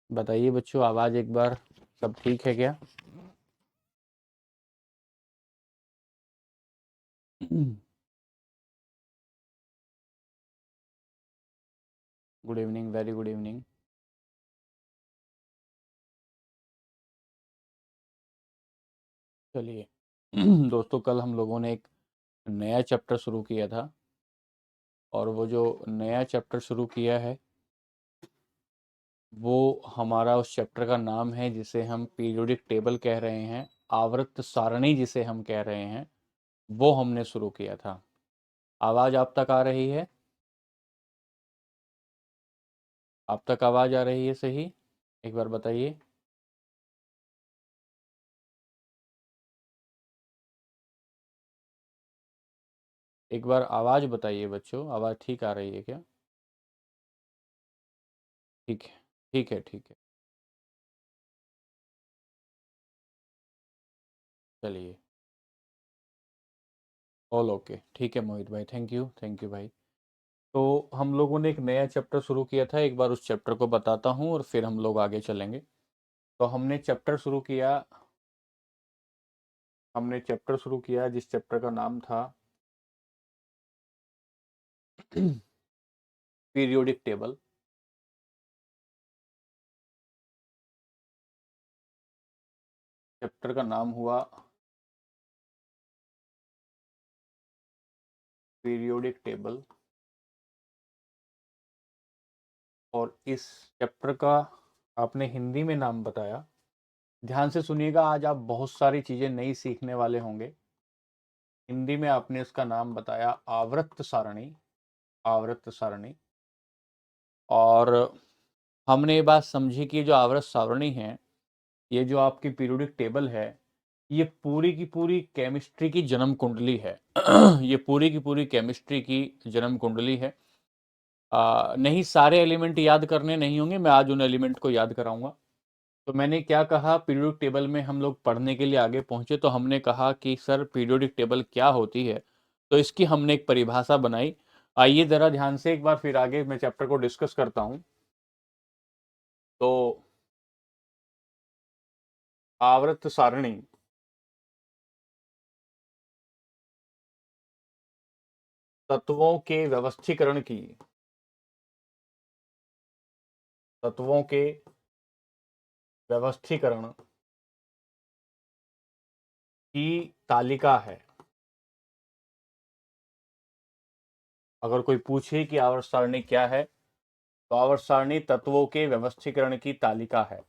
बताइए बच्चों, आवाज़ एक बार, सब ठीक है क्या? Good evening, very good evening. चलिए दोस्तों, कल हम लोगों ने एक नया चैप्टर शुरू किया था, और वो जो नया चैप्टर शुरू किया है वो हमारा उस चैप्टर का नाम है जिसे हम पीरियोडिक टेबल कह रहे हैं, आवर्त सारणी जिसे हम कह रहे हैं, वो हमने शुरू किया था। आवाज़ आप तक आ रही है? आप तक आवाज़ आ रही है सही? एक बार बताइए। एक बार आवाज़ बताइए बच्चों, आवाज़ ठीक आ रही है क्या? ठीक है, ठीक है, ठीक है। चलिए, ऑल ओके, ठीक है मोहित भाई, थैंक यू भाई। तो हम लोगों ने एक नया चैप्टर शुरू किया था, एक बार उस चैप्टर को बताता हूँ और फिर हम लोग आगे चलेंगे। तो हमने चैप्टर शुरू किया जिस चैप्टर का नाम था पीरियोडिक टेबल। चैप्टर का नाम हुआ पीरियोडिक टेबल। और इस चैप्टर का आपने हिंदी में नाम बताया। ध्यान से सुनिएगा, आज आप बहुत सारी चीज़ें नई सीखने वाले होंगे। हिंदी में आपने इसका नाम बताया आवर्त सारणी, आवर्त सारणी। और हमने ये बात समझी कि जो आवर्त सारणी है, ये जो आपकी पीरियोडिक टेबल है, ये पूरी की पूरी केमिस्ट्री की जन्म कुंडली है। ये पूरी की पूरी केमिस्ट्री की जन्म कुंडली है। नहीं, सारे एलिमेंट याद करने नहीं होंगे, मैं आज उन एलिमेंट को याद कराऊंगा। तो मैंने क्या कहा, पीरियोडिक टेबल में हम लोग पढ़ने के लिए आगे पहुंचे तो हमने कहा कि सर पीरियोडिक टेबल क्या होती है। तो इसकी हमने एक परिभाषा बनाई। आइए ज़रा ध्यान से एक बार फिर आगे मैं चैप्टर को डिस्कस करता हूं। तो आवर्त सारणी तत्वों के व्यवस्थीकरण की, तत्वों के व्यवस्थीकरण की तालिका है। अगर कोई पूछे कि आवर्त सारणी क्या है, तो आवर्त सारणी तत्वों के व्यवस्थीकरण की तालिका है।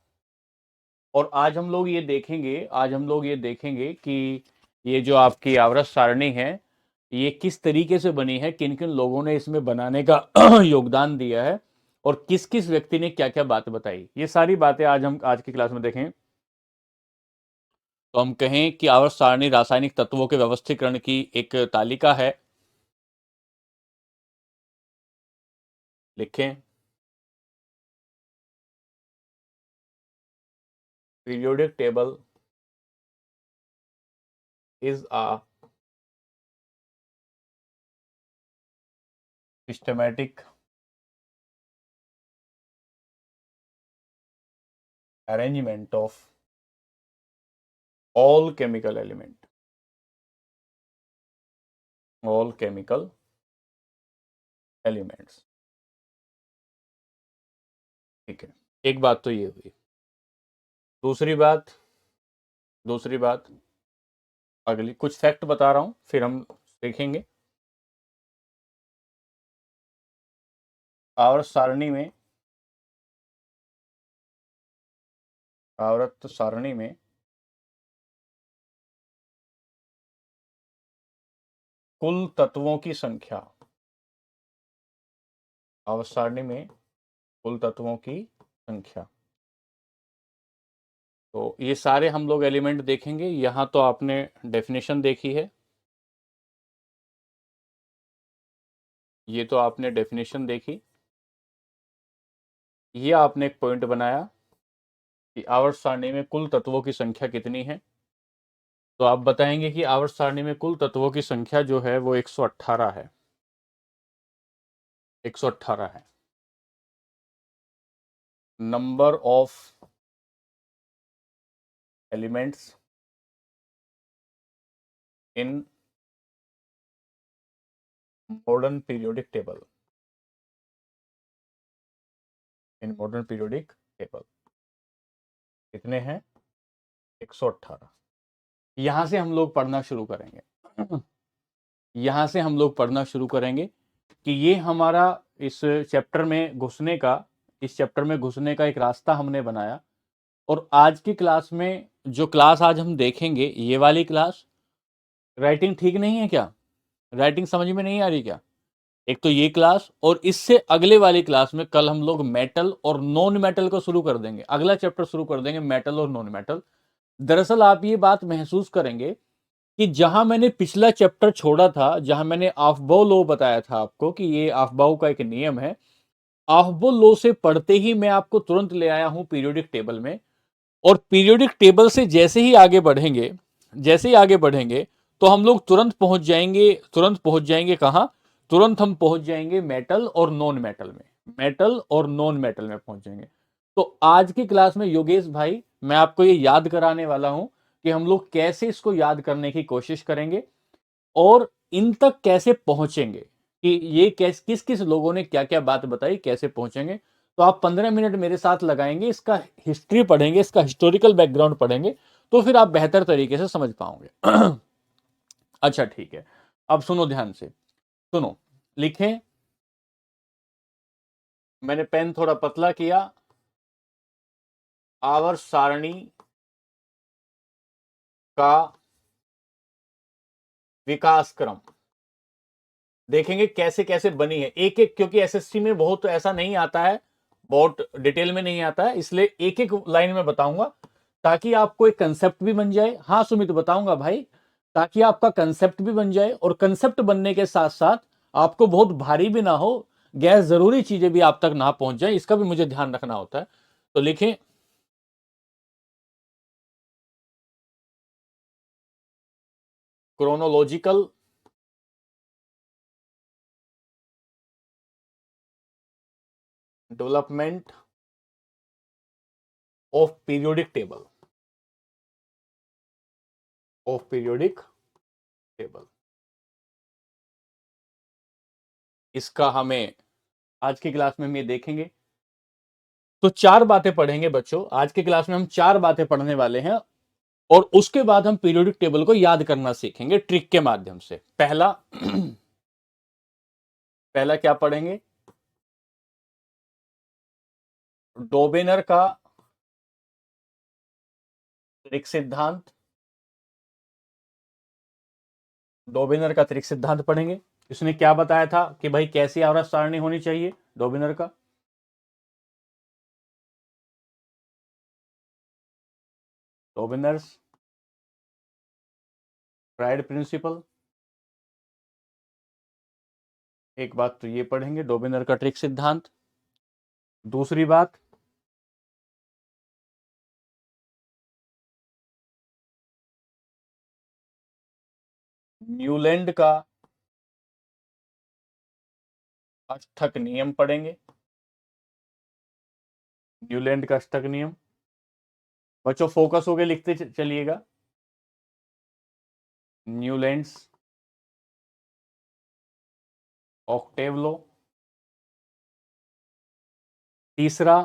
और आज हम लोग ये देखेंगे कि ये जो आपकी आवर्त सारणी है, ये किस तरीके से बनी है, किन किन लोगों ने इसमें बनाने का योगदान दिया है, और किस किस व्यक्ति ने क्या क्या बात बताई, ये सारी बातें आज की क्लास में देखें। तो हम कहें कि आवर्त सारणी रासायनिक तत्वों के व्यवस्थीकरण की एक तालिका है। लिखें, periodic table is a systematic arrangement of all chemical element, all chemical elements। ठीक है, एक बात तो ये हुई। दूसरी बात, दूसरी बात, अगली कुछ फैक्ट बता रहा हूं फिर हम देखेंगे। आवर्त सारणी में, आवर्त सारणी में कुल तत्वों की संख्या, आवर्त सारणी में कुल तत्वों की संख्या। तो ये सारे हम लोग एलिमेंट देखेंगे। यहां तो आपने डेफिनेशन देखी है, ये तो आपने डेफिनेशन देखी। ये आपने एक पॉइंट बनाया कि आवर्त सारणी में कुल तत्वों की संख्या कितनी है। तो आप बताएंगे कि आवर्त सारणी में कुल तत्वों की संख्या जो है वो 118 है, 118 है। Number of elements in modern periodic table, in modern periodic table कितने हैं? 118। यहां से हम लोग पढ़ना शुरू करेंगे। यहां से हम लोग पढ़ना शुरू करेंगे कि ये हमारा इस चैप्टर में घुसने का, इस चैप्टर में घुसने का एक रास्ता हमने बनाया। और आज की क्लास में, जो क्लास आज हम देखेंगे, ये वाली क्लास, राइटिंग ठीक नहीं है क्या? राइटिंग समझ में नहीं आ रही क्या? एक तो ये क्लास, और इससे अगले वाली क्लास में कल हम लोग मेटल और नॉन मेटल को शुरू कर देंगे, अगला चैप्टर शुरू कर देंगे, मेटल और नॉन मेटल। दरअसल आप ये बात महसूस करेंगे कि जहां मैंने पिछला चैप्टर छोड़ा था, जहां मैंने ऑफबाउ लॉ बताया था आपको कि ये ऑफबाउ का एक नियम है, ऑफबाउ लॉ से पढ़ते ही मैं आपको तुरंत ले आया हूं पीरियोडिक टेबल में। और पीरियोडिक टेबल से जैसे ही आगे बढ़ेंगे, जैसे ही आगे बढ़ेंगे, तो हम लोग तुरंत पहुंच जाएंगे, तुरंत पहुंच जाएंगे कहां? तुरंत हम पहुंच जाएंगे मेटल और नॉन मेटल में, मेटल और नॉन मेटल में पहुंच जाएंगे। तो आज की क्लास में योगेश भाई, मैं आपको ये याद कराने वाला हूं कि हम लोग कैसे इसको याद करने की कोशिश करेंगे और इन तक कैसे पहुंचेंगे, कि ये किस किस लोगों ने क्या क्या बात बताई, कैसे पहुंचेंगे। तो आप 15 मिनट मेरे साथ लगाएंगे, इसका हिस्ट्री पढ़ेंगे, इसका हिस्टोरिकल बैकग्राउंड पढ़ेंगे, तो फिर आप बेहतर तरीके से समझ पाओगे। अच्छा ठीक है, अब सुनो ध्यान से, सुनो, लिखें। मैंने पेन थोड़ा पतला किया। आवर्त सारणी का विकास क्रम देखेंगे कैसे कैसे बनी है, एक एक, क्योंकि एसएससी में बहुत ऐसा नहीं आता है, बहुत डिटेल में नहीं आता है, इसलिए एक एक लाइन में बताऊंगा ताकि आपको एक कंसेप्ट भी बन जाए। हाँ सुमित, बताऊंगा भाई, ताकि आपका कंसेप्ट भी बन जाए, और कंसेप्ट बनने के साथ साथ आपको बहुत भारी भी ना हो, गैर जरूरी चीजें भी आप तक ना पहुंच जाए, इसका भी मुझे ध्यान रखना होता है। तो लिखें, chronological development of periodic table, of periodic table, इसका हमें आज की क्लास में हम ये देखेंगे। तो चार बातें पढ़ेंगे बच्चों, आज की क्लास में हम चार बातें पढ़ने वाले हैं, और उसके बाद हम पीरियोडिक टेबल को याद करना सीखेंगे ट्रिक के माध्यम से। पहला पहला क्या पढ़ेंगे? डोबेनर का त्रिक सिद्धांत, डोबेनर का त्रिक सिद्धांत पढ़ेंगे। इसने क्या बताया था कि भाई कैसी आवर्त सारणी होनी चाहिए डोबेनर का? डोबेनर्स ट्राइड प्रिंसिपल, एक बात तो ये पढ़ेंगे, डोबेनर का ट्रिक सिद्धांत। दूसरी बात, न्यूलैंड का अष्टक नियम पढ़ेंगे, न्यूलैंड का अष्टक नियम। बच्चों फोकस हो गए, लिखते चलिएगा, न्यूलैंड्स ऑक्टेव लॉ। तीसरा,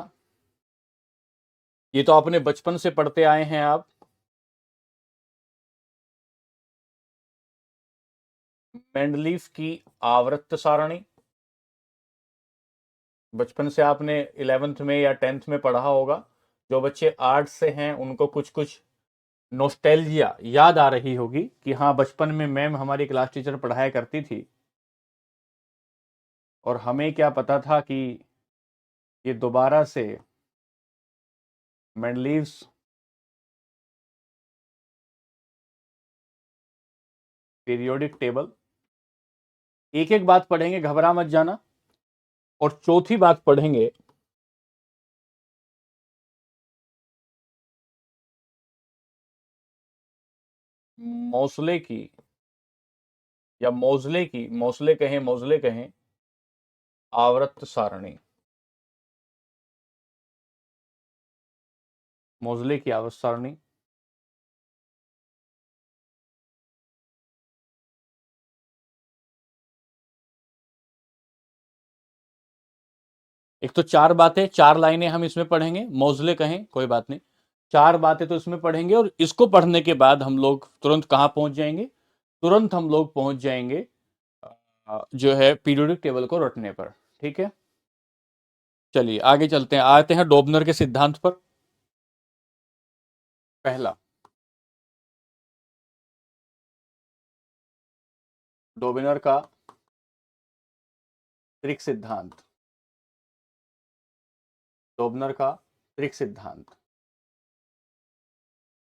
ये तो आपने बचपन से पढ़ते आए हैं आप, मेंडलीफ की आवर्त सारणी। बचपन से आपने 11th में या 10th में पढ़ा होगा। जो बच्चे आर्ट्स से हैं उनको कुछ कुछ नोस्टैल्जिया याद आ रही होगी कि हाँ, बचपन में मैम हमारी क्लास टीचर पढ़ाया करती थी और हमें क्या पता था कि ये दोबारा से मेंडलीव्स पीरियोडिक टेबल। एक एक बात पढ़ेंगे, घबरा मत जाना। और चौथी बात पढ़ेंगे, मौसले की, या मोजले की, मौसले कहें मौजले कहें, आवर्त सारणी। मोजले की आवर्त सारणी। एक तो 4 बातें, 4 लाइनें हम इसमें पढ़ेंगे, मोजले कहें कोई बात नहीं, 4 बातें तो इसमें पढ़ेंगे, और इसको पढ़ने के बाद हम लोग तुरंत कहां पहुंच जाएंगे, तुरंत हम लोग पहुंच जाएंगे जो है पीरियोडिक टेबल को रटने पर। ठीक है, चलिए आगे चलते हैं, आते हैं डोबनर के सिद्धांत पर। पहला, डोबनर का त्रिक सिद्धांत। डोबनर का त्रिक सिद्धांत।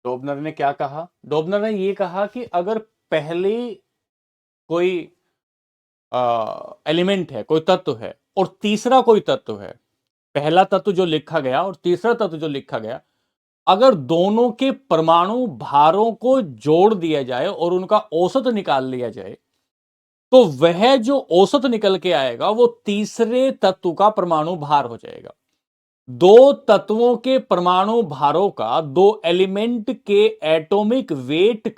डोबनर ने क्या कहा? डोबनर ने यह कहा कि अगर पहले कोई एलिमेंट है, कोई तत्व है, और तीसरा कोई तत्व है, पहला तत्व जो लिखा गया और तीसरा तत्व जो लिखा गया, अगर दोनों के परमाणु भारों को जोड़ दिया जाए और उनका औसत निकाल लिया जाए, तो वह जो औसत निकल के आएगा वो तीसरे तत्व का परमाणु भार हो जाएगा। दो तत्वों के परमाणु भारों का, दो एलिमेंट के एटॉमिक वेट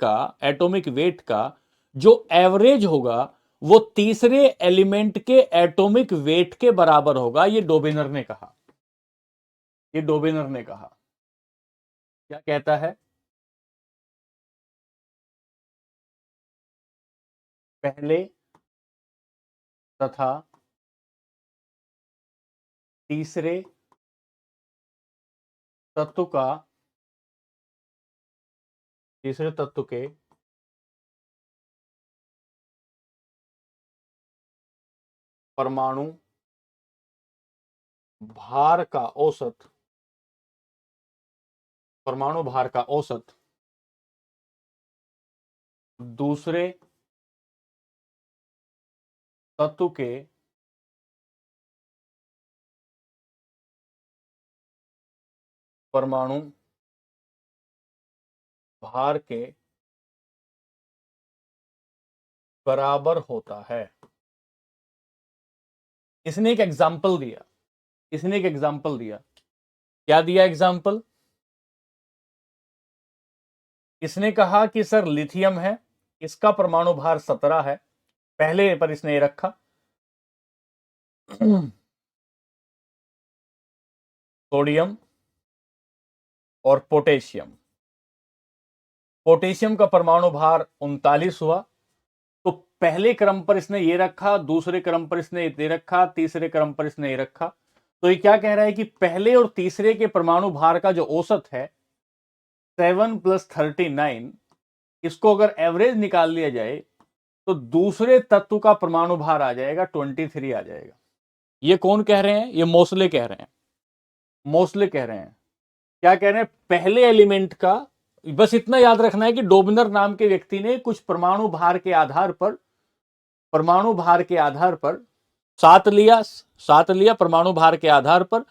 का जो एवरेज होगा वो तीसरे एलिमेंट के एटॉमिक वेट के बराबर होगा। ये डोबेनर ने कहा। ये डोबेनर ने कहा। क्या कहता है? पहले तथा तीसरे तत्व का, तीसरे तत्व के परमाणु भार का औसत, परमाणु भार का औसत दूसरे तत्व के परमाणु भार के बराबर होता है। इसने एक एग्जाम्पल दिया। इसने एक एग्जाम्पल दिया। क्या दिया एग्जाम्पल? इसने कहा कि सर लिथियम है, इसका परमाणु भार 17 है, पहले पर इसने ये रखा। सोडियम और पोटेशियम, पोटेशियम का परमाणु भार 39 हुआ, तो पहले क्रम पर इसने ये रखा, दूसरे क्रम पर इसने ये रखा, तीसरे क्रम पर इसने ये रखा। तो ये क्या कह रहा है कि पहले और तीसरे के परमाणु भार का जो औसत है 7 + 39, इसको अगर एवरेज निकाल लिया जाए तो दूसरे तत्व का परमाणु भार आ जाएगा 23 आ जाएगा। ये कौन कह रहे हैं? ये मोसले कह रहे हैं। मोसले कह रहे हैं। क्या कह रहे हैं? पहले एलिमेंट का, बस इतना याद रखना है कि डोबनर नाम के व्यक्ति ने कुछ परमाणु भार के आधार पर, परमाणु भार के आधार पर सात लिया परमाणु भार के आधार पर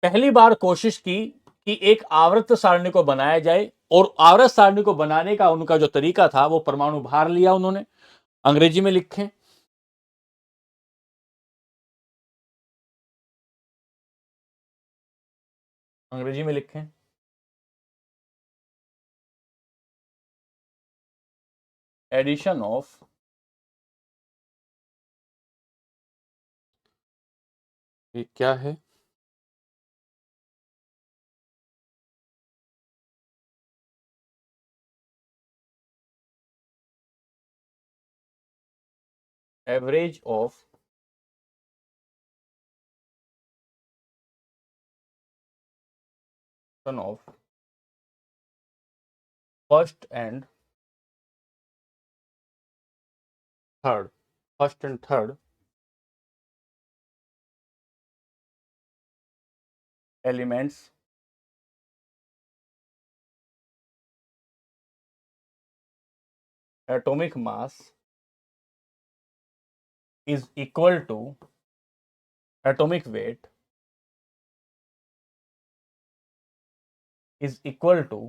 पहली बार कोशिश की कि एक आवर्त सारणी को बनाया जाए, और आवर्त सारणी को बनाने का उनका जो तरीका था वो परमाणु भार लिया उन्होंने। अंग्रेजी में लिखें, अंग्रेजी में लिखें, एडिशन ऑफ ये क्या है? Average of son of first and third, first and third elements atomic mass is equal to atomic weight is equal to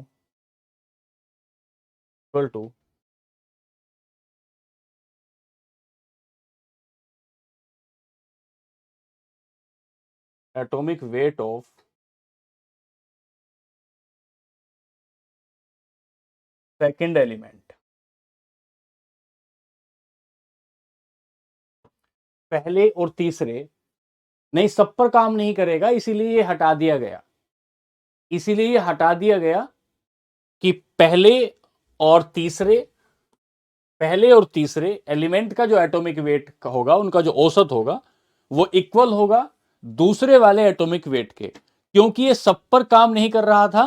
atomic weight of second element, पहले और तीसरे नहीं, सब पर काम नहीं करेगा, इसीलिए ये हटा दिया गया, इसीलिए ये हटा दिया गया कि पहले और तीसरे एलिमेंट का जो एटॉमिक वेट होगा, उनका जो औसत होगा वो इक्वल होगा दूसरे वाले एटॉमिक वेट के। क्योंकि ये सब पर काम नहीं कर रहा था,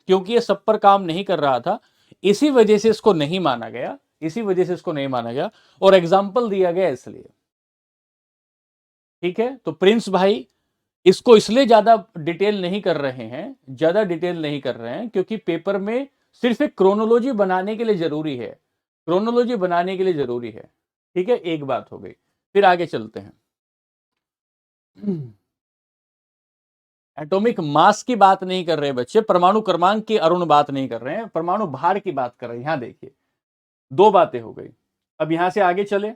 क्योंकि ये सब पर काम नहीं कर रहा था, इसी वजह से इसको नहीं माना गया, इसी वजह से इसको नहीं माना गया और एग्जाम्पल दिया गया इसलिए। ठीक है, तो प्रिंस भाई इसको इसलिए ज्यादा डिटेल नहीं कर रहे हैं, ज्यादा डिटेल नहीं कर रहे हैं, क्योंकि पेपर में सिर्फ एक क्रोनोलॉजी बनाने के लिए जरूरी है, क्रोनोलॉजी बनाने के लिए जरूरी है। ठीक है, एक बात हो गई, फिर आगे चलते हैं। एटॉमिक मास की बात नहीं कर रहे बच्चे, परमाणु क्रमांक की अरुण बात नहीं कर रहे हैं, परमाणु भार की बात कर रहे हैं। यहां देखिए, दो बातें हो गई। अब यहां से आगे चले,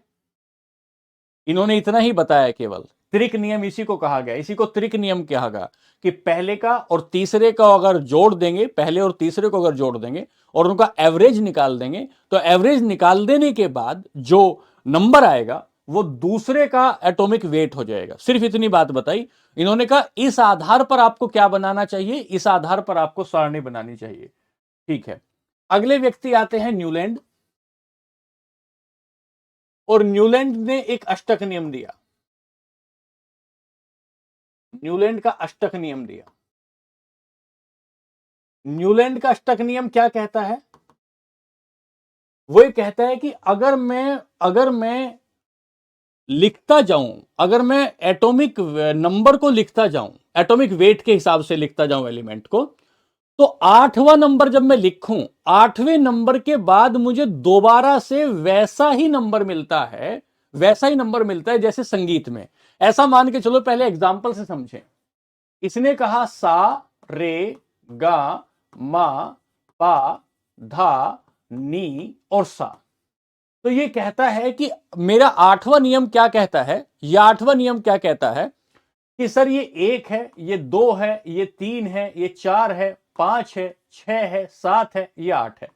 इन्होंने इतना ही बताया केवल, त्रिक नियम इसी को कहा गया, इसी को त्रिक नियम कहा गया कि पहले का और तीसरे का अगर जोड़ देंगे, पहले और तीसरे को अगर जोड़ देंगे और उनका एवरेज निकाल देंगे, तो एवरेज निकाल देने के बाद जो नंबर आएगा वो दूसरे का एटॉमिक वेट हो जाएगा। सिर्फ इतनी बात बताई इन्होंने, कहा इस आधार पर आपको क्या बनाना चाहिए, इस आधार पर आपको सारणी बनानी चाहिए। ठीक है, अगले व्यक्ति आते हैं न्यूलैंड, और न्यूलैंड ने एक अष्टक नियम दिया, न्यूलैंड का अष्टक नियम दिया। न्यूलैंड का अष्टक नियम क्या कहता है? वो ये कहता है कि अगर मैं लिखता जाऊं, अगर मैं एटॉमिक नंबर को लिखता जाऊं, एटॉमिक वेट के हिसाब से लिखता जाऊं एलिमेंट को, तो आठवां नंबर जब मैं लिखूं, आठवें नंबर के बाद मुझे दोबारा से वैसा ही नंबर मिलता है, वैसा ही नंबर मिलता है जैसे संगीत में। ऐसा मान के चलो, पहले एग्जाम्पल से समझें। इसने कहा सा रे गा मा पा धा नी और सा, तो ये कहता है कि मेरा आठवां नियम क्या कहता है, यह आठवां नियम क्या कहता है कि सर ये एक है, ये दो है, ये तीन है, ये चार है, पांच है, छह है, सात है, ये आठ है।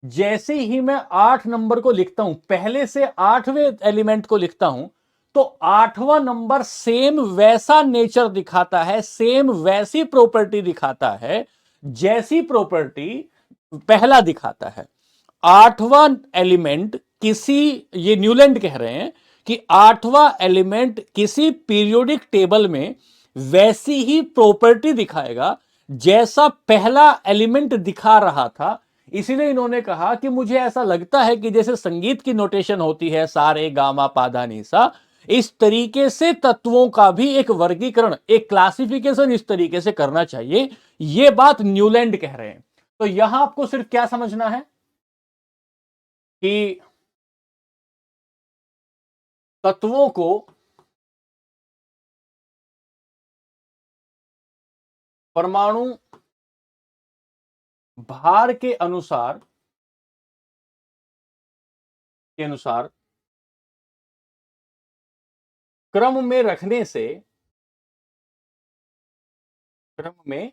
जैसे ही मैं आठ नंबर को लिखता हूं, पहले से आठवें एलिमेंट को लिखता हूं, तो आठवां नंबर सेम वैसा नेचर दिखाता है, सेम वैसी प्रॉपर्टी दिखाता है जैसी प्रॉपर्टी पहला दिखाता है। आठवां एलिमेंट किसी, ये न्यूलैंड कह रहे हैं कि आठवां एलिमेंट किसी पीरियोडिक टेबल में वैसी ही प्रॉपर्टी दिखाएगा जैसा पहला एलिमेंट दिखा रहा था। इसीलिए इन्होंने कहा कि मुझे ऐसा लगता है कि जैसे संगीत की नोटेशन होती है सारे गामा पाधा नीसा, इस तरीके से तत्वों का भी एक वर्गीकरण, एक क्लासिफिकेशन इस तरीके से करना चाहिए। यह बात न्यूलैंड कह रहे हैं। तो यहां आपको सिर्फ क्या समझना है कि तत्वों को परमाणु भार के अनुसार क्रम में रखने से, क्रम में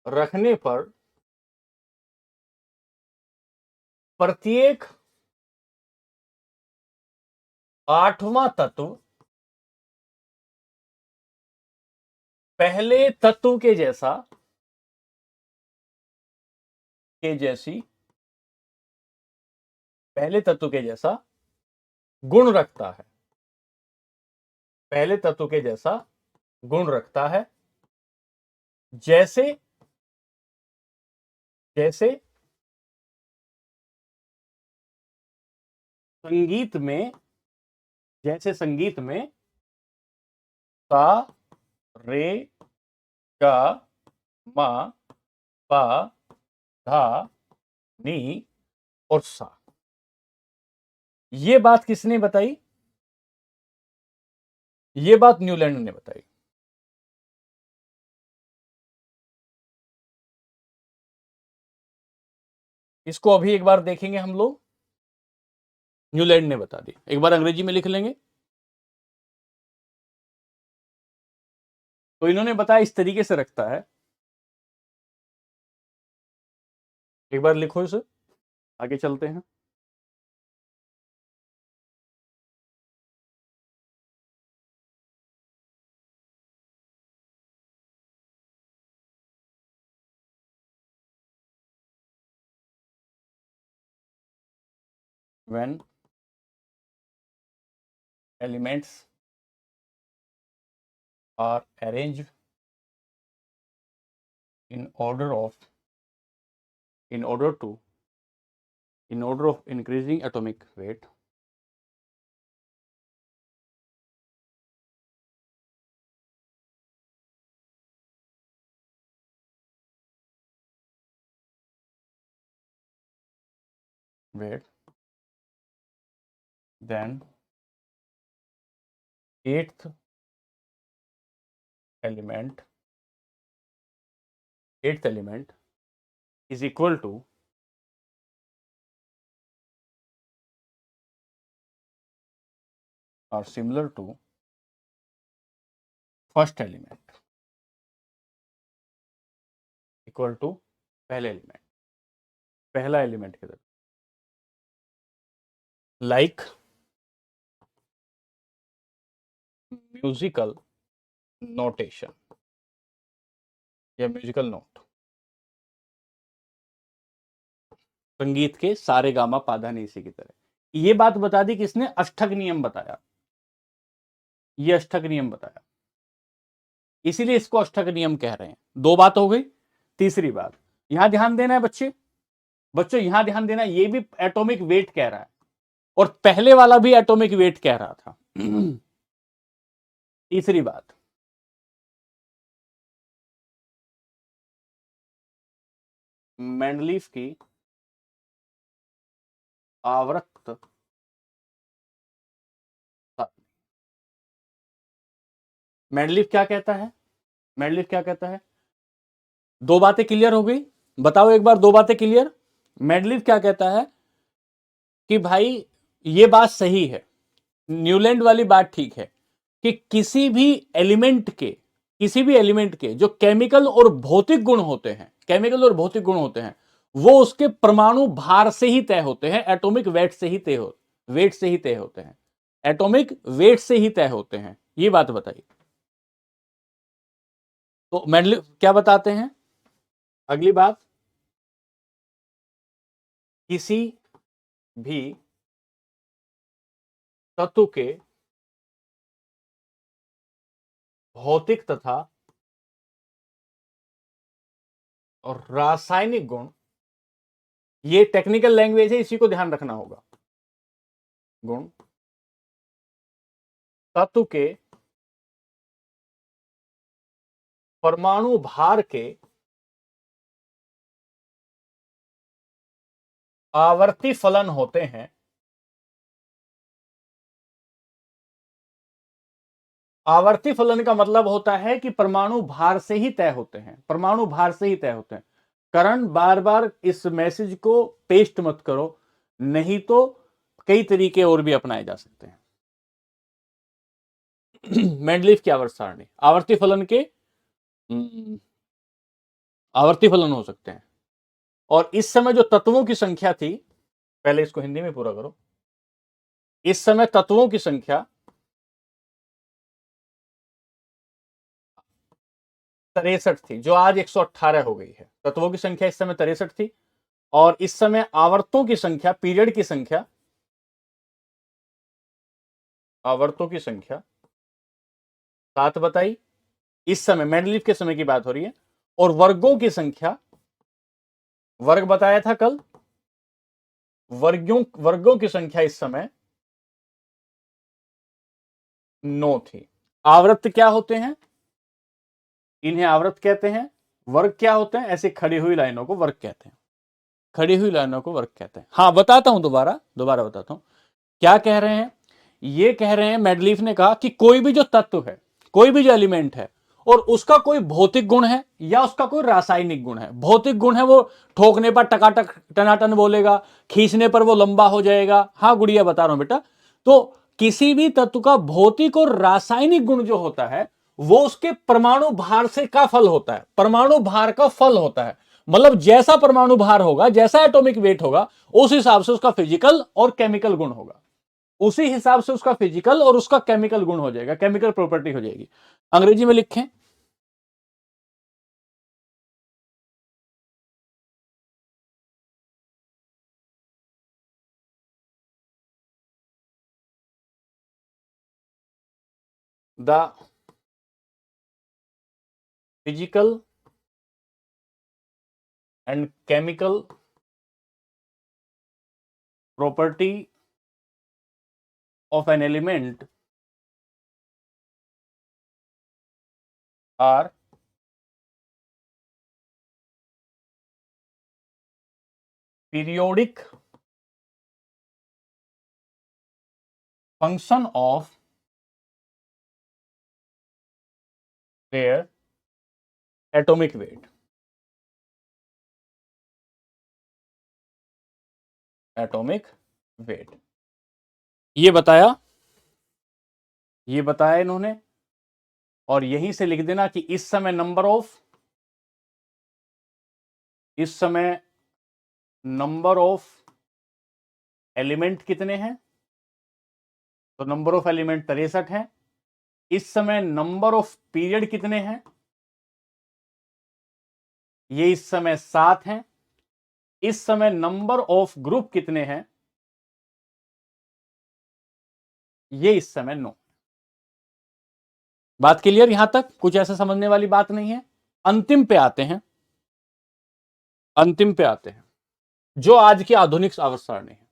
रखने पर प्रत्येक आठवां तत्व पहले तत्व के जैसा, पहले तत्व के जैसा गुण रखता है, पहले तत्व के जैसा गुण रखता है। जैसे जैसे संगीत में, जैसे संगीत में सा रे गा मा पा धा नी और सा। ये बात किसने बताई? ये बात न्यूलैंड ने बताई। इसको अभी एक बार देखेंगे हम लोग, न्यूलैंड ने बता दी। एक बार अंग्रेजी में लिख लेंगे। तो इन्होंने बताया इस तरीके से रखता है एक बार लिखो इसे, आगे चलते हैं। When elements are arranged in order of in order of increasing atomic weight, then eighth element is equal to or similar to first element, equal to पहले एलिमेंट, पहला एलिमेंट की तरह। लाइक म्यूजिकल नोटेशन या musical note, संगीत के सारे gamma पाधा नीसी की तरह। ये बात बता दी किसने? अष्टक नियम बताया, ये अष्टक नियम बताया, इसीलिए इसको अष्टक नियम कह रहे हैं। दो बात हो गई। तीसरी बात यहां ध्यान देना है बच्चों यहां ध्यान देना, ये भी एटॉमिक वेट कह रहा है और पहले वाला भी एटॉमिक वेट कह रहा था। तीसरी बात, मेंडलीफ की आवर्त मेंडलीफ क्या कहता है? मेंडलीफ क्या कहता है? दो बातें क्लियर हो गई, बताओ एक बार, दो बातें क्लियर। मेंडलीफ क्या कहता है कि भाई ये बात सही है, न्यूलैंड वाली बात ठीक है कि किसी भी एलिमेंट के जो केमिकल और भौतिक गुण होते हैं, वो उसके परमाणु भार से ही तय होते हैं, एटॉमिक वेट से ही तय होते हैं, एटॉमिक वेट से ही तय होते हैं। ये बात बताइए। तो मेंडलीफ क्या बताते हैं? अगली बात, किसी भी तत्व के भौतिक तथा और रासायनिक गुण, ये टेक्निकल लैंग्वेज है, इसी को ध्यान रखना होगा। गुण तत्व के परमाणु भार के आवर्ती फलन होते हैं। आवर्ती फलन का मतलब होता है कि परमाणु भार से ही तय होते हैं, करण बार बार इस मैसेज को पेस्ट मत करो, नहीं तो कई तरीके और भी अपनाए जा सकते हैं। मेंडलीफ की आवर्त सारणी, आवर्ती फलन हो सकते हैं। और इस समय जो तत्वों की संख्या थी, पहले इसको हिंदी में पूरा करो, इस समय तत्वों की संख्या 63 थी, जो आज 118 हो गई है। तत्वों की संख्या इस समय 63 थी और इस समय आवर्तों की संख्या, पीरियड की संख्या, आवर्तों की संख्या 7 बताई। इस समय मेंडलीफ के समय की बात हो रही है। और वर्गों की संख्या, वर्ग बताया था कल, वर्गों की संख्या इस समय 9 थी। आवृत्त क्या होते हैं? इन्हें आवृत्त कहते हैं। वर्ग क्या होते हैं? ऐसे खड़ी हुई लाइनों को वर्ग कहते हैं, हाँ बताता हूं, दोबारा बताता हूं क्या कह रहे हैं। ये कह रहे हैं, मेंडलीफ ने कहा कि कोई भी जो तत्व है, कोई भी जो एलिमेंट है, और उसका कोई भौतिक गुण है या उसका कोई रासायनिक गुण है। भौतिक गुण है, वो ठोकने पर टकाटक टनाटन बोलेगा, खींचने पर वो लंबा हो जाएगा। हाँ गुड़िया बता रहा हूं बेटा। तो किसी भी तत्व का भौतिक और रासायनिक गुण जो होता है, वो उसके परमाणु भार से का फल होता है, परमाणु भार का फल होता है। मतलब जैसा परमाणु भार होगा, जैसा एटॉमिक वेट होगा, उस हिसाब से उसका फिजिकल और केमिकल गुण होगा, उसी हिसाब से उसका फिजिकल और उसका केमिकल गुण हो जाएगा, केमिकल प्रॉपर्टी हो जाएगी। अंग्रेजी में लिखें, the physical and chemical property of an element are periodic function of their atomic weight. Atomic weight ये बताया इन्होंने, और यहीं से लिख देना कि इस समय नंबर ऑफ एलिमेंट कितने हैं, तो नंबर ऑफ एलिमेंट 63 है। इस समय नंबर ऑफ पीरियड कितने हैं, ये इस समय 7 हैं। इस समय नंबर ऑफ ग्रुप कितने हैं, ये इस समय 9। बात क्लियर? यहां तक कुछ ऐसा समझने वाली बात नहीं है। अंतिम पे आते हैं, जो आज की आधुनिक आवर्त सारणी है।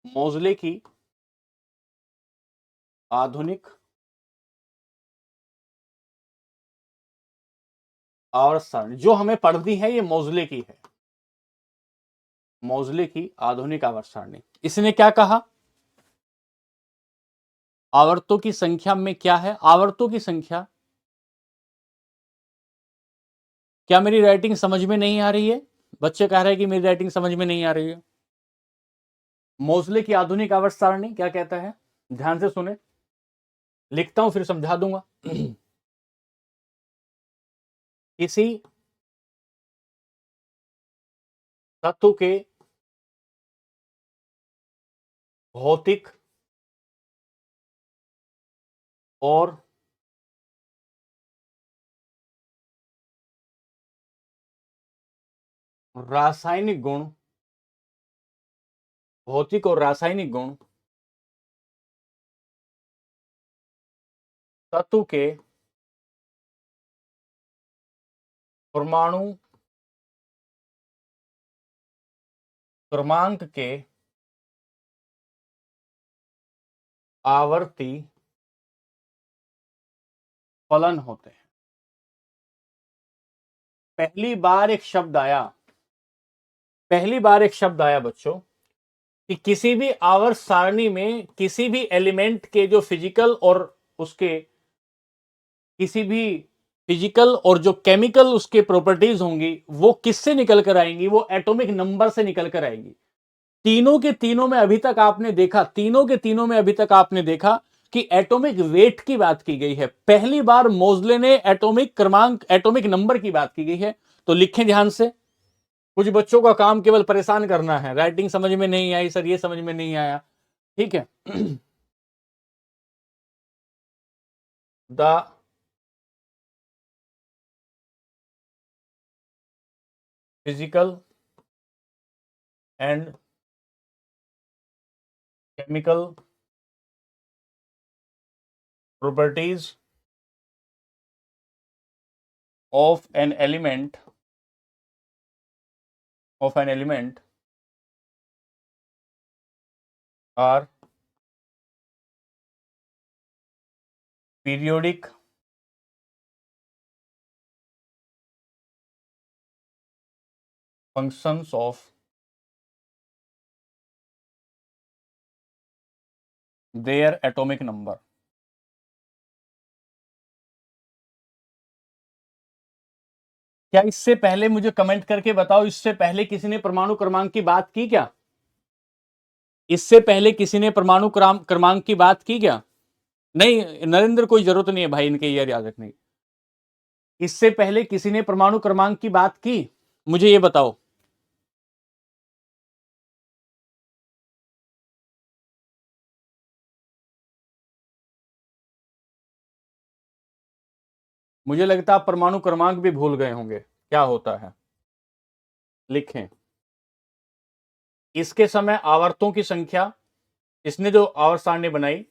मोज़ले की आधुनिक आवर्त सारणी जो हमें पढ़नी है, ये मोज़ले की है, मोज़ले की आधुनिक आवर्त सारणी। इसने क्या कहा, आवर्तों की संख्या में क्या है, आवर्तों की संख्या, क्या मेरी राइटिंग समझ में नहीं आ रही है? बच्चे कह रहे हैं कि मेरी राइटिंग समझ में नहीं आ रही है। मोज़ले की आधुनिक आवर्त सारणी क्या कहता है, ध्यान से सुने, लिखता हूं फिर समझा दूंगा। किसी तत्व के भौतिक और रासायनिक गुण, भौतिक और रासायनिक गुण तत्व के परमाणु क्रमांक के आवर्ती फलन होते हैं। पहली बार एक शब्द आया बच्चों कि किसी भी आवर्त सारणी में किसी भी एलिमेंट के जो फिजिकल और उसके किसी भी फिजिकल और जो केमिकल उसके प्रॉपर्टीज होंगी, वो किससे निकल कर आएंगी, वो एटॉमिक नंबर से निकल कर आएंगी। तीनों के तीनों में अभी तक आपने देखा कि एटॉमिक वेट की बात की गई है। पहली बार मोज़ले ने एटॉमिक क्रमांक, एटॉमिक नंबर की बात की गई है। तो लिखें ध्यान से, कुछ बच्चों का काम केवल परेशान करना है, राइटिंग समझ में नहीं आई सर, ये समझ में नहीं आया, ठीक है। The physical and chemical properties of an element are periodic functions of their atomic number। क्या इससे पहले, मुझे कमेंट करके बताओ, इससे पहले किसी ने परमाणु क्रमांक की बात की क्या? इससे पहले किसी ने परमाणु क्रमांक की बात की क्या? नहीं नरेंद्र, कोई जरूरत नहीं है भाई इनके ईयर याद रखने की। इससे पहले किसी ने परमाणु क्रमांक की बात की, मुझे ये बताओ। मुझे लगता है आप परमाणु क्रमांक भी भूल गए होंगे क्या होता है। लिखें, इसके समय आवर्तों की संख्या, इसने जो आवर्त सारणी बनाई,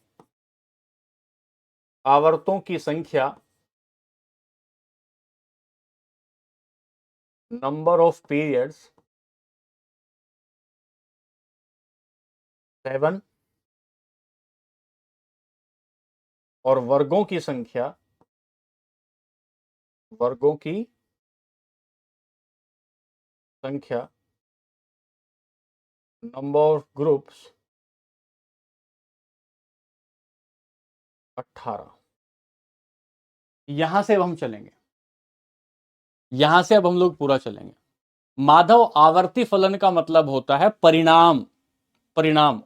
आवर्तों की संख्या, नंबर ऑफ पीरियड्स 7, और वर्गों की संख्या, वर्गों की संख्या, नंबर ऑफ ग्रुप्स 18। यहां से अब हम चलेंगे, यहां से अब हम लोग पूरा चलेंगे। माधव, आवर्ती फलन का मतलब होता है परिणाम, परिणाम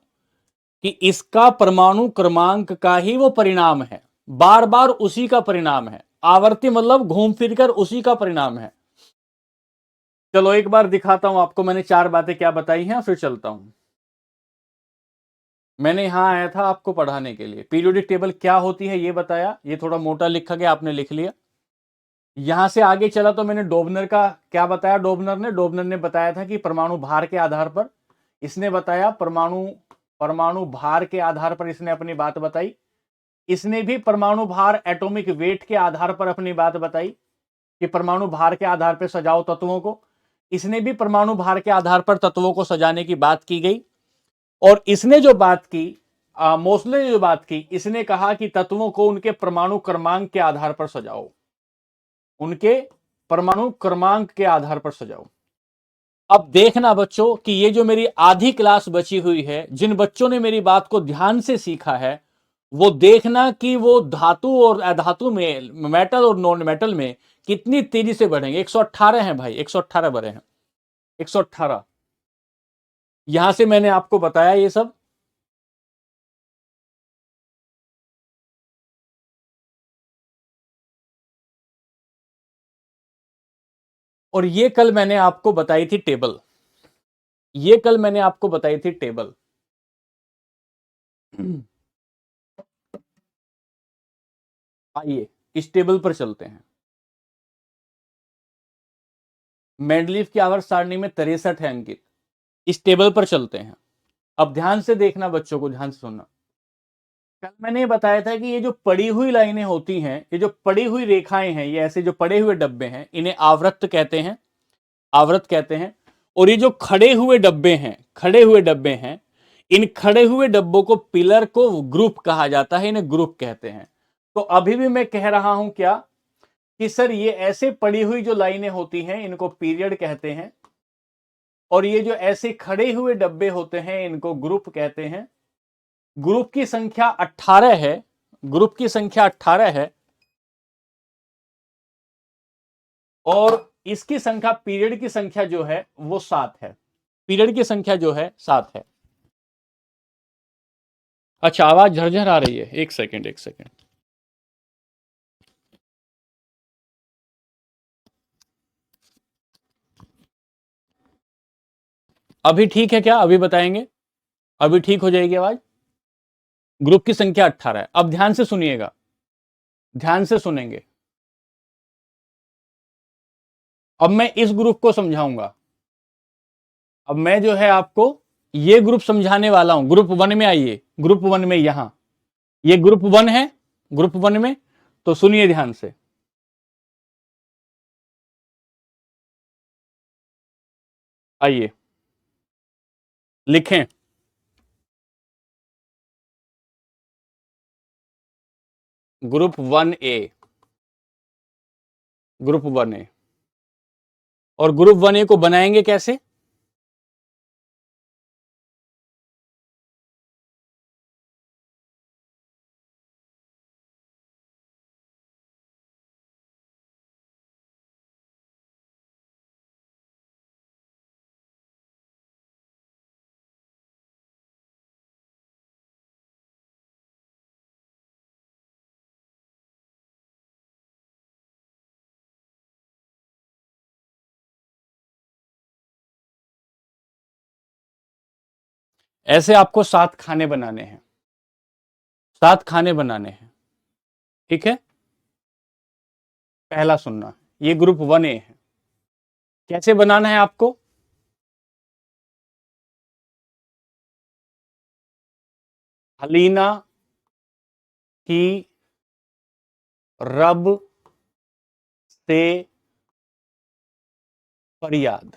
कि इसका परमाणु क्रमांक का ही वो परिणाम है, बार बार उसी का परिणाम है। आवर्ती मतलब घूम फिरकर उसी का परिणाम है। चलो एक बार दिखाता हूं आपको, मैंने 4 बातें क्या बताई हैं, फिर चलता हूं। मैंने यहां आया था आपको पढ़ाने के लिए, पीरियोडिक टेबल क्या होती है ये बताया, ये थोड़ा मोटा लिखा गया, आपने लिख लिया। यहां से आगे चला तो मैंने डोबनर का क्या बताया, डोबनर ने बताया था कि परमाणु भार के आधार पर, इसने बताया परमाणु परमाणु भार के आधार पर इसने अपनी बात बताई। इसने भी परमाणु भार एटॉमिक वेट के आधार पर अपनी बात बताई कि परमाणु भार के आधार पर सजाओ तत्वों को। इसने भी परमाणु भार के आधार पर तत्वों को सजाने की बात की गई। और इसने जो बात की, मोसले ने जो बात की, इसने कहा कि तत्वों को उनके परमाणु क्रमांक के आधार पर सजाओ, उनके परमाणु क्रमांक के आधार पर सजाओ। अब देखना बच्चों कि ये जो मेरी आधी क्लास बची हुई है, जिन बच्चों ने मेरी बात को ध्यान से सीखा है, वो देखना कि वो धातु और अधातु में, मेटल और नॉन मेटल में कितनी तेजी से बढ़ेंगे। 118 हैं भाई, 118 बढ़े हैं, 118। यहां से मैंने आपको बताया ये सब। और ये कल मैंने आपको बताई थी टेबल, ये कल मैंने आपको बताई थी टेबल। आइए इस टेबल पर चलते हैं। मेंडलीव की आवर्त सारणी में 63 है अंकित। इस टेबल पर चलते हैं। अब ध्यान से देखना बच्चों को, ध्यान से सुनना। कल मैंने ये बताया था कि ये जो पड़ी हुई लाइनें होती हैं, ये जो पड़ी हुई रेखाएं हैं, ये ऐसे जो पड़े हुए डब्बे हैं, इन्हें आवृत्त कहते हैं, आवृत्त कहते हैं। और ये जो खड़े हुए डब्बे हैं, खड़े हुए डब्बे हैं, इन खड़े हुए डब्बों को, पिलर को ग्रुप कहा जाता है, इन्हें ग्रुप कहते हैं। तो अभी भी मैं कह रहा हूं क्या कि सर ये ऐसे पड़ी हुई जो लाइनें होती हैं इनको पीरियड कहते हैं, और ये जो ऐसे खड़े हुए डब्बे होते हैं इनको ग्रुप कहते हैं। ग्रुप की संख्या 18 है, ग्रुप की संख्या 18 है, और इसकी संख्या, पीरियड की संख्या जो है वो 7 है, पीरियड की संख्या जो है 7 है। अच्छा, आवाज झरझर आ रही है, एक सेकेंड, एक सेकेंड। अभी ठीक है क्या, अभी बताएंगे, अभी ठीक हो जाएगी आवाज। ग्रुप की संख्या 18 है। अब ध्यान से सुनिएगा, ध्यान से सुनेंगे। अब मैं इस ग्रुप को समझाऊंगा। अब मैं जो है आपको ये ग्रुप समझाने वाला हूं। ग्रुप 1 में आइए, ग्रुप 1 में, यहां ये ग्रुप 1 है, ग्रुप 1 में। तो सुनिए ध्यान से। आइए लिखें, ग्रुप 1A, ग्रुप 1A। और ग्रुप 1A को बनाएंगे कैसे? ऐसे आपको 7 खाने बनाने हैं, 7 खाने बनाने हैं, ठीक है। पहला सुनना, ये ग्रुप 1A है। कैसे बनाना है आपको? हलीना की रब से फरियाद,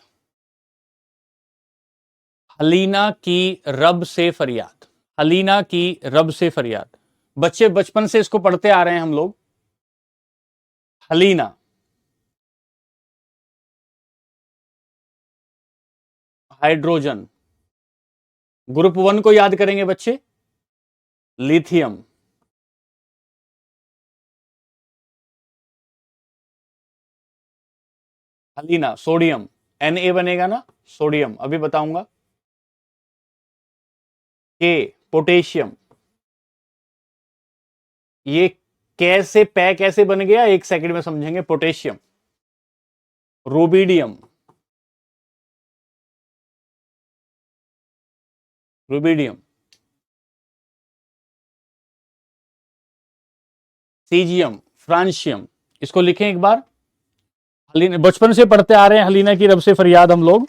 हलीना की रब से फरियाद, हलीना की रब से फरियाद। बच्चे बचपन से इसको पढ़ते आ रहे हैं हम लोग। हलीना, हाइड्रोजन। ग्रुप 1 को याद करेंगे बच्चे, लिथियम। हलीना, सोडियम, Na बनेगा ना, सोडियम, अभी बताऊंगा। के, पोटेशियम। ये कैसे पै कैसे बन गया, एक सेकंड में समझेंगे। Potassium, rubidium, rubidium, caesium, francium. इसको लिखें एक बार। हलीना, बचपन से पढ़ते आ रहे हैं हलीना की रब से फरियाद हम लोग।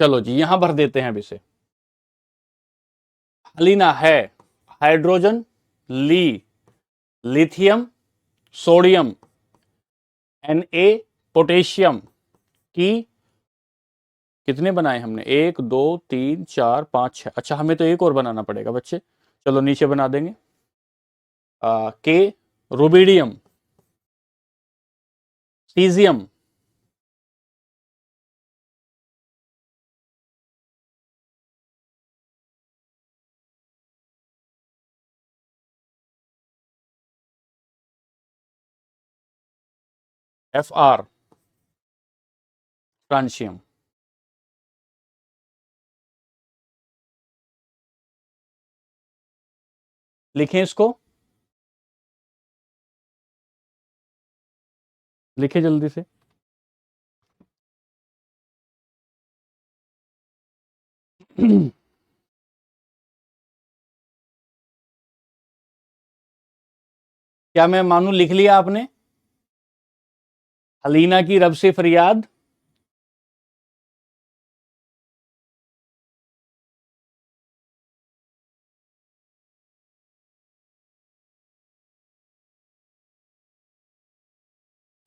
चलो जी, यहां भर देते हैं अब इसे। हलीना है हाइड्रोजन, ली लिथियम, सोडियम, Na, पोटेशियम की। कितने बनाए हमने? 1 2 3 4 5 6। अच्छा, हमें तो एक और बनाना पड़ेगा बच्चे। चलो नीचे बना देंगे। के, रूबिडियम, सीजियम, Fr, फ्रांशियम। लिखें इसको, लिखे जल्दी से। क्या मैं मानू लिख लिया आपने? हलीना की रब से फरियाद,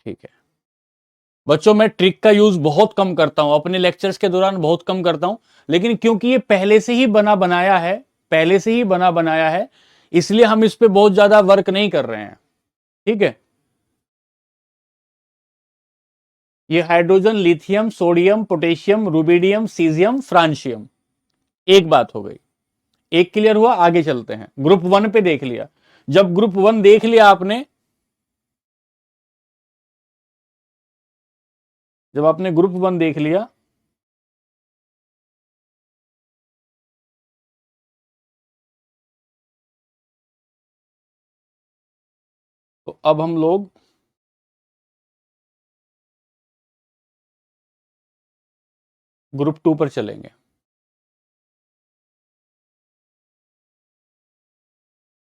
ठीक है। बच्चों, मैं ट्रिक का यूज बहुत कम करता हूं, अपने लेक्चर्स के दौरान बहुत कम करता हूं, लेकिन क्योंकि ये पहले से ही बना बनाया है, पहले से ही बना बनाया है, इसलिए हम इस पे बहुत ज्यादा वर्क नहीं कर रहे हैं, ठीक है। ये hydrogen, lithium, sodium, potassium, rubidium, caesium, francium. एक बात हो गई, एक क्लियर हुआ। आगे चलते हैं। ग्रुप 1 पे देख लिया। जब ग्रुप 1 देख लिया आपने, जब आपने ग्रुप 1 देख लिया, तो अब हम लोग ग्रुप 2 पर चलेंगे।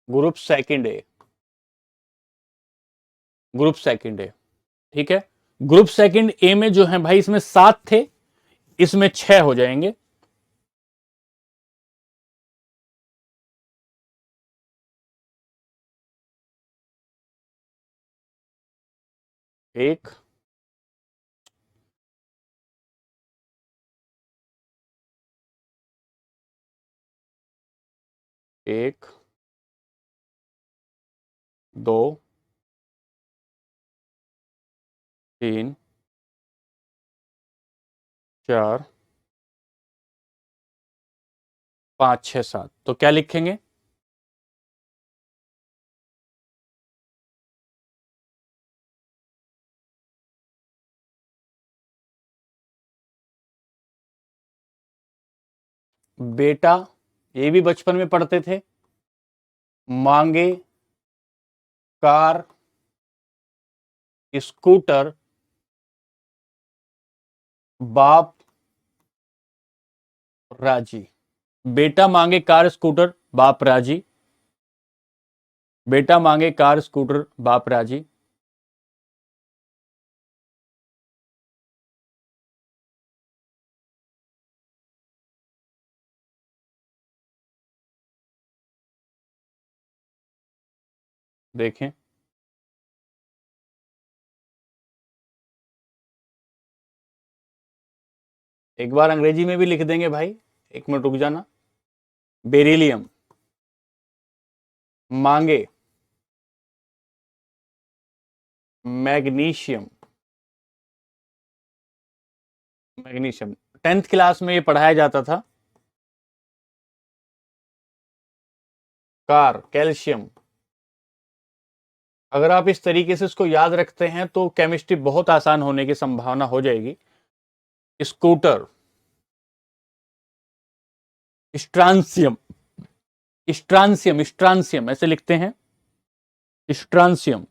ग्रुप सेकंड ए, ग्रुप सेकंड ए, ठीक है। ग्रुप सेकंड ए में जो है भाई, इसमें 7 थे, इसमें 6 हो जाएंगे। एक, एक, दो, तीन, चार, 5 6 7। तो क्या लिखेंगे? बेटा, ये भी बचपन में पढ़ते थे। मांगे कार स्कूटर बाप राजी। बेटा मांगे कार स्कूटर बाप राजी। बेटा मांगे कार स्कूटर बाप राजी। देखें, एक बार अंग्रेजी में भी लिख देंगे भाई, एक मिनट रुक जाना। बेरिलियम मांगे मैग्नीशियम। मैग्नीशियम 10th क्लास में ये पढ़ाया जाता था। Car calcium. अगर आप इस तरीके से इसको याद रखते हैं तो केमिस्ट्री बहुत आसान होने की संभावना हो जाएगी। Scooter strontium. स्ट्रांसियम स्ट्रांसियम ऐसे लिखते हैं, स्ट्रांसियम।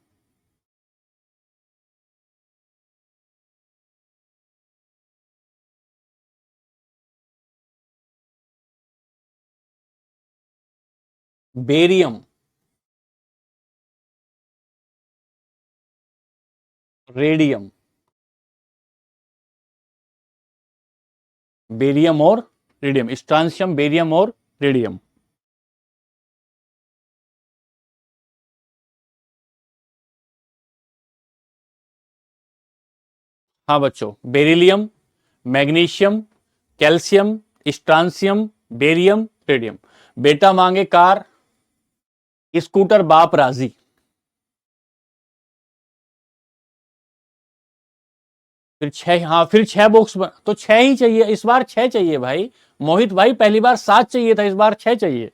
Barium radium. बेरियम और रेडियम, स्ट्रांसियम बेरियम और रेडियम। हाँ बच्चों, beryllium, magnesium, calcium, strontium, barium, radium. बेटा मांगे कार स्कूटर बाप राजी। फिर छह, हाँ फिर 6 बॉक्स तो 6 ही चाहिए इस बार, 6 चाहिए भाई। मोहित भाई पहली बार 7 चाहिए था, इस बार 6 चाहिए।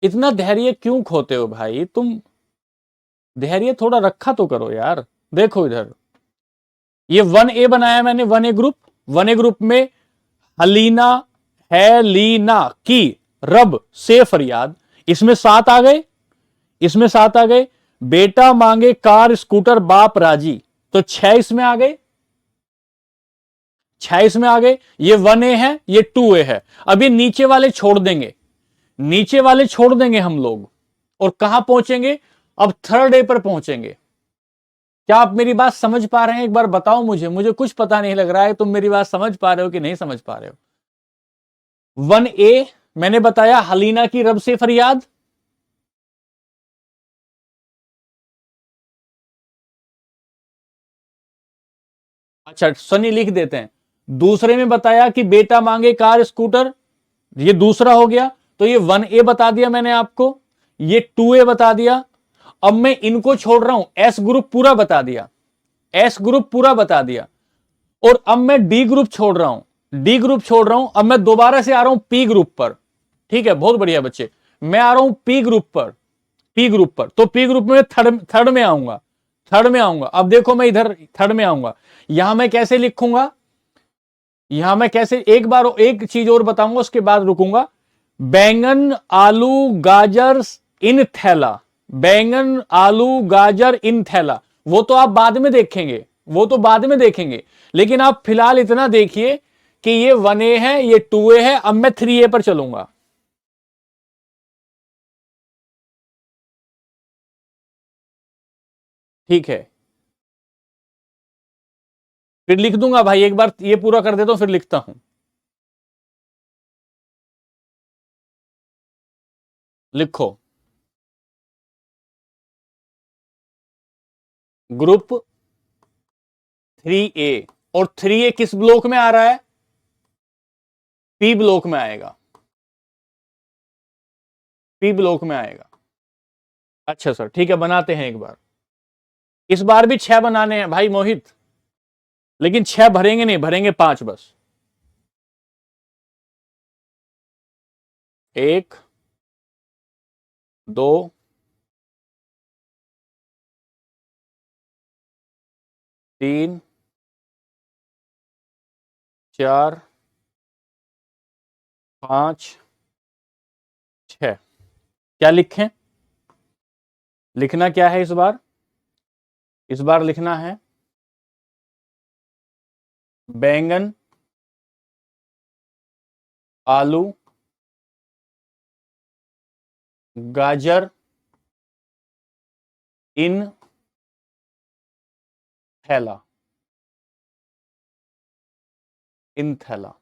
इतना धैर्य क्यों खोते हो भाई तुम? धैर्य थोड़ा रखा तो करो यार। देखो इधर, ये 1A बनाया मैंने, 1A ग्रुप। 1A ग्रुप में हलीना है लीना की रब से फरियाद, इसमें 7 आ गए, इसमें 7 आ गए। बेटा मांगे कार स्कूटर बाप राजी, तो 6 इसमें आ गए, 6 इसमें आ गए। ये 1A है, ये 2A है। अब ये नीचे वाले छोड़ देंगे, नीचे वाले छोड़ देंगे हम लोग, और कहां पहुंचेंगे? अब 3rd A पर पहुंचेंगे। क्या आप मेरी बात समझ पा रहे हैं? एक बार बताओ मुझे, मुझे कुछ पता नहीं लग रहा है तुम मेरी बात समझ पा रहे हो कि नहीं समझ पा रहे हो। 1A मैंने बताया हलीना की रब से फरियाद। अच्छा सनी लिख देते हैं। दूसरे में बताया कि बेटा मांगे कार स्कूटर, ये दूसरा हो गया। तो ये 1A बता दिया मैंने आपको, ये 2A बता दिया। अब मैं इनको छोड़ रहा हूं, एस ग्रुप पूरा बता दिया, एस ग्रुप पूरा बता दिया। और अब मैं डी ग्रुप छोड़ रहा हूं, डी ग्रुप छोड़ रहा हूं। अब मैं दोबारा से आ रहा हूं पी ग्रुप पर। ठीक है, बहुत बढ़िया बच्चे। मैं आ रहा हूं पी ग्रुप पर, पी ग्रुप पर। तो पी ग्रुप में थर्ड में आऊंगा, थर्ड में आऊंगा। अब देखो मैं इधर थर्ड में आऊंगा, यहां मैं कैसे लिखूंगा? यहां मैं कैसे, एक बार एक चीज और बताऊंगा उसके बाद रुकूंगा। बैंगन आलू गाजर इन थैला, बैंगन आलू गाजर इन थैला। वो तो आप बाद में देखेंगे, वो तो बाद में देखेंगे, लेकिन आप फिलहाल इतना देखिए कि ये 1A है, ये 2A है। अब मैं 3A पर चलूंगा। ठीक है, फिर लिख दूंगा भाई, एक बार ये पूरा कर देता हूं फिर लिखता हूं। लिखो, ग्रुप 3A। और 3A किस ब्लॉक में आ रहा है? पी ब्लॉक में आएगा, पी ब्लॉक में आएगा। अच्छा सर ठीक है, बनाते हैं एक बार। इस बार भी 6 बनाने हैं भाई मोहित, लेकिन 6 भरेंगे नहीं, भरेंगे 5 बस। 1 2 3 4 5 6। क्या लिखें? लिखना क्या है इस बार? इस बार लिखना है बैंगन, आलू, गाजर इन थैला। इन थैला।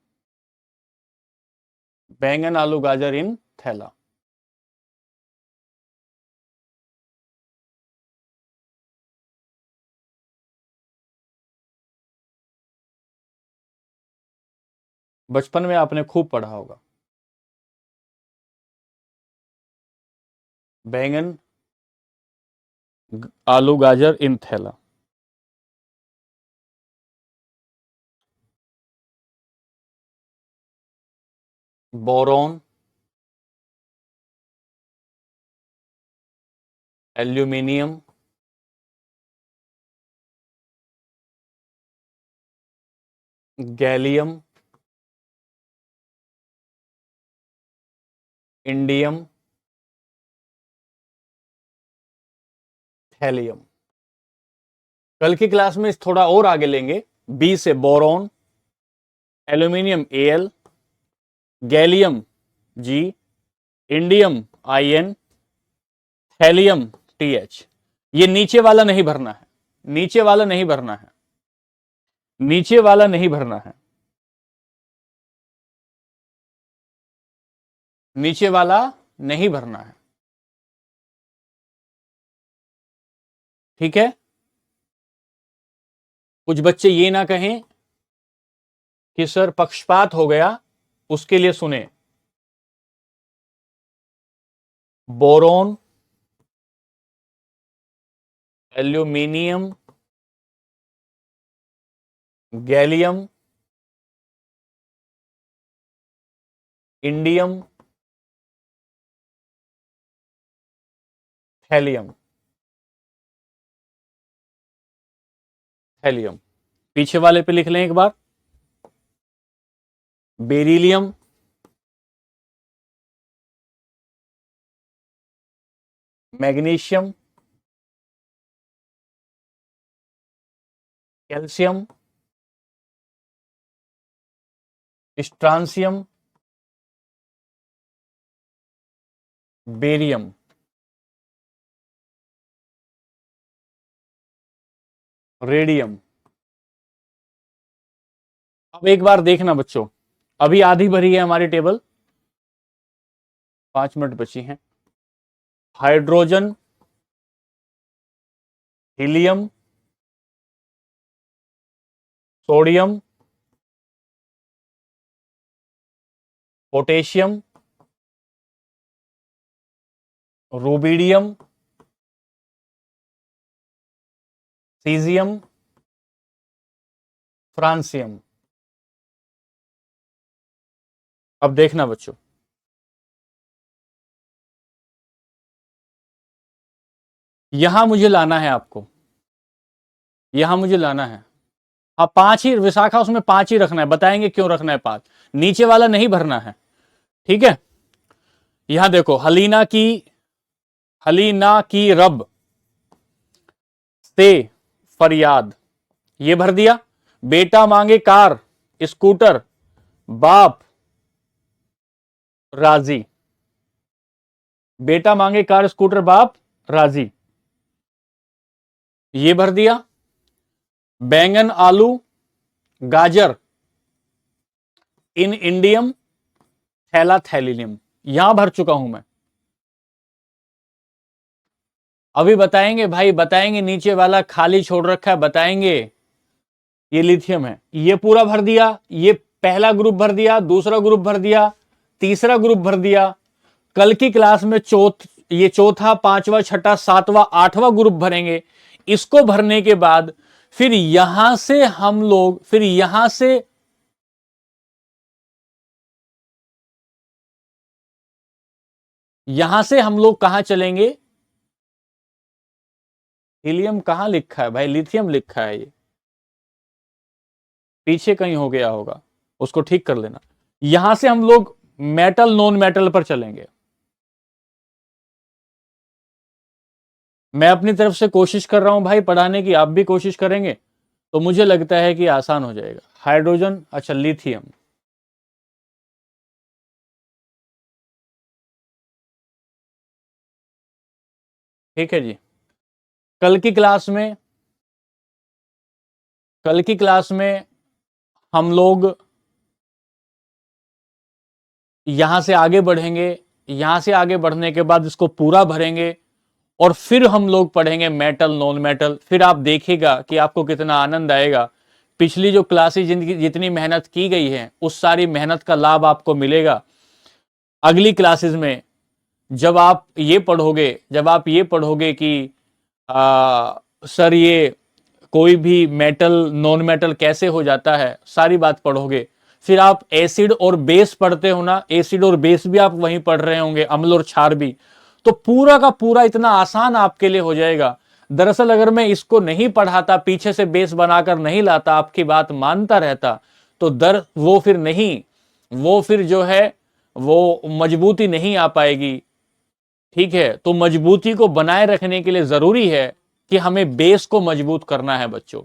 बैंगन, आलू, गाजर इन थैला। बचपन में आपने खूब पढ़ा होगा। बैंगन, आलू, गाजर इन थैला। Boron, aluminium, gallium, indium, thallium. कल की क्लास में थोड़ा और आगे लेंगे। बी से boron, aluminium Al, gallium G, indium In, thallium TH। ये नीचे वाला नहीं भरना है, नीचे वाला नहीं भरना है, नीचे वाला नहीं भरना है, नीचे वाला नहीं भरना है। ठीक है? कुछ बच्चे ये ना कहें कि सर पक्षपात हो गया, उसके लिए सुने। Boron, aluminium, gallium, indium, thallium. Thallium. पीछे वाले पे लिख लें एक बार। Beryllium, magnesium, calcium, strontium, barium. Radium. अब एक बार देखना बच्चों, अभी आधी भरी है हमारी टेबल, 5 मिनट बची हैं। Hydrogen, helium, sodium, potassium, rubidium, caesium, francium. अब देखना बच्चों, यहां मुझे लाना है आपको, यहां मुझे लाना है। हाँ 5 ही विशाखा, उसमें 5 ही रखना है, बताएंगे क्यों रखना है 5। नीचे वाला नहीं भरना है। ठीक है? यहां देखो, हलीना की रब से फरियाद, ये भर दिया। बेटा मांगे कार, स्कूटर, बाप राजी। बेटा मांगे कार, स्कूटर, बाप राजी, ये भर दिया। बैंगन, आलू, गाजर इन इंडियम, थैला थैलियम, यहां भर चुका हूं मैं। अभी बताएंगे भाई, बताएंगे नीचे वाला खाली छोड़ रखा है, बताएंगे। ये लिथियम है, ये पूरा भर दिया। ये पहला ग्रुप भर दिया, दूसरा ग्रुप भर दिया, तीसरा ग्रुप भर दिया। कल की क्लास में ये चौथा, पांचवा, छठा, सातवां, आठवां ग्रुप भरेंगे। इसको भरने के बाद फिर यहां से हम लोग, फिर यहां से हम लोग कहां चलेंगे? हीलियम कहां लिखा है भाई? लिथियम लिखा है, ये पीछे कहीं हो गया होगा, उसको ठीक कर लेना। यहां से हम लोग मेटल नॉन मेटल पर चलेंगे। मैं अपनी तरफ से कोशिश कर रहा हूं भाई पढ़ाने की, आप भी कोशिश करेंगे तो मुझे लगता है कि आसान हो जाएगा। हाइड्रोजन, अच्छा लिथियम, ठीक है जी। कल की क्लास में कल की क्लास में हम लोग यहां से आगे बढ़ेंगे, यहां से आगे बढ़ने के बाद इसको पूरा भरेंगे और फिर हम लोग पढ़ेंगे मेटल नॉन मेटल। फिर आप देखिएगा कि आपको कितना आनंद आएगा। पिछली जो क्लासेस जितनी मेहनत की गई है उस सारी मेहनत का लाभ आपको मिलेगा अगली क्लासेस में। जब आप ये पढ़ोगे कि सर ये कोई भी मेटल नॉन मेटल कैसे हो जाता है, सारी बात पढ़ोगे। फिर आप एसिड और बेस पढ़ते हो ना, एसिड और बेस भी आप वहीं पढ़ रहे होंगे, अम्ल और क्षार भी। तो पूरा का पूरा इतना आसान आपके लिए हो जाएगा। दरअसल अगर मैं इसको नहीं पढ़ाता, पीछे से बेस बनाकर नहीं लाता, आपकी बात मानता रहता, तो वो फिर जो है वो मजबूती नहीं आ पाएगी। ठीक है, तो मजबूती को बनाए रखने के लिए जरूरी है कि हमें बेस को मजबूत करना है बच्चों।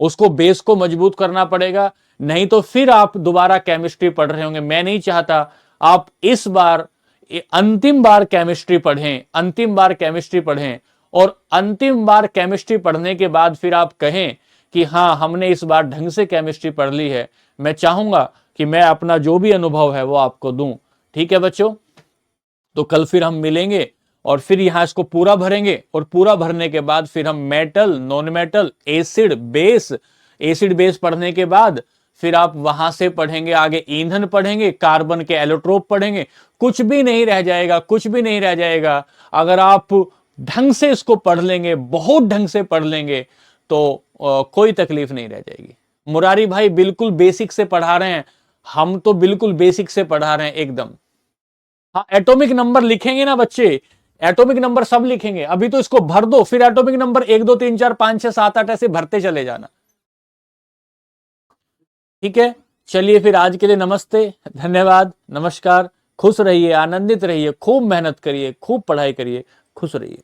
उसको बेस को मजबूत करना पड़ेगा, नहीं तो फिर आप दोबारा केमिस्ट्री पढ़ रहे होंगे। मैं नहीं चाहता आप इस बार अंतिम बार केमिस्ट्री पढ़ें, अंतिम बार केमिस्ट्री पढ़ें और अंतिम बार केमिस्ट्री पढ़ने के बाद फिर आप कहें कि हाँ हमने इस बार ढंग से केमिस्ट्री पढ़ ली है। मैं चाहूंगा कि मैं अपना जो भी अनुभव है वो आपको दूं। ठीक है बच्चों, तो कल फिर हम मिलेंगे और फिर यहां इसको पूरा भरेंगे और पूरा भरने के बाद फिर हम metal non metal acid base पढ़ने के बाद फिर आप वहां से पढ़ेंगे आगे ईंधन पढ़ेंगे, कार्बन के एलोट्रोप पढ़ेंगे। कुछ भी नहीं रह जाएगा, कुछ भी नहीं रह जाएगा। अगर आप ढंग से इसको पढ़ लेंगे, बहुत ढंग से पढ़ लेंगे, तो कोई तकलीफ नहीं रह जाएगी। मुरारी भाई बिल्कुल बेसिक से पढ़ा रहे हैं, हम तो बिल्कुल बेसिक से पढ़ा रहे हैं एकदम। हाँ एटॉमिक नंबर लिखेंगे ना बच्चे, एटॉमिक नंबर सब लिखेंगे। अभी तो इसको भर दो, फिर एटॉमिक नंबर 1 2 3 4 5 6 7 8 ऐसे भरते चले जाना। ठीक है, चलिए फिर आज के लिए नमस्ते, धन्यवाद, नमस्कार। खुश रहिए, आनंदित रहिए, खूब मेहनत करिए, खूब पढ़ाई करिए, खुश रहिए।